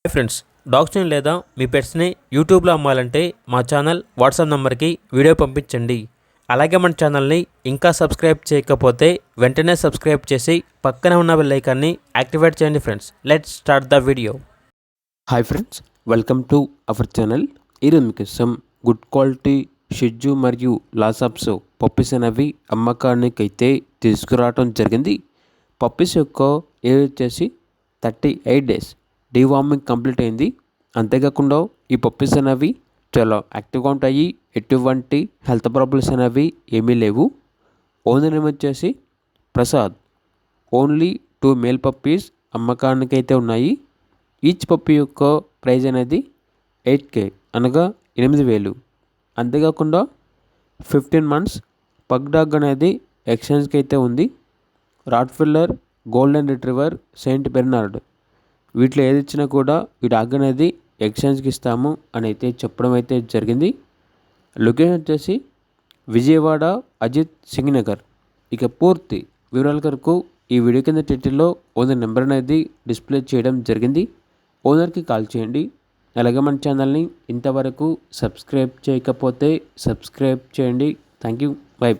Hi friends, డాగ్స్ని లేదా మీ పెట్స్ని యూట్యూబ్లో అమ్మాలంటే మా ఛానల్ వాట్సాప్ నెంబర్కి వీడియో పంపించండి. అలాగే మన ఛానల్ని ఇంకా సబ్స్క్రైబ్ చేయకపోతే వెంటనే సబ్స్క్రైబ్ చేసి పక్కనే ఉన్న బెల్ ఐకాన్ని యాక్టివేట్ చేయండి. Friends, let's start the video. Hi friends, welcome to our channel. ఈరోజు మీకోసం గుడ్ క్వాలిటీ షిట్జు మరియు లాసాప్స్ పప్పీస్ అనేవి అమ్మకానికి అయితే తీసుకురావడం జరిగింది. పప్పీస్ యొక్క ఏజ్ వచ్చేసి 38 డేస్. డీవార్మింగ్ కంప్లీట్ అయింది. అంతేకాకుండా ఈ పప్పీస్ అనేవి చాలా యాక్టివ్గా ఉంటాయి. ఎటువంటి హెల్త్ ప్రాబ్లమ్స్ అనేవి ఏమీ లేవు. ఓనర్ నేమ్ వచ్చేసి ప్రసాద్. ఓన్లీ 2 మేల్ పప్పీస్ అమ్మకానికి అయితే ఉన్నాయి. ఈచ్ పప్పీ యొక్క ప్రైజ్ అనేది 8K అనగా 8,000. అంతేకాకుండా 15 months పగ్ డాగ్ అనేది ఎక్స్చేంజ్కి అయితే ఉంది. Rottweiler, golden retriever, Saint Bernard వీటిలో ఏది ఇచ్చినా కూడా ఈ డాగ్ అనేది ఎక్స్చేంజ్కి ఇస్తాము అని అయితే చెప్పడం అయితే జరిగింది. లొకేషన్ వచ్చేసి విజయవాడ అజిత్ సింగ్ నగర్. ఇక పూర్తి వివరాల కొరకు ఈ వీడియో కింద టైటిల్లో ఓనర్ నెంబర్ అనేది డిస్ప్లే చేయడం జరిగింది. ఓనర్కి కాల్ చేయండి. అలాగే మన ఛానల్ని ఇంతవరకు సబ్స్క్రైబ్ చేయకపోతే సబ్స్క్రైబ్ చేయండి. Thank you. బై.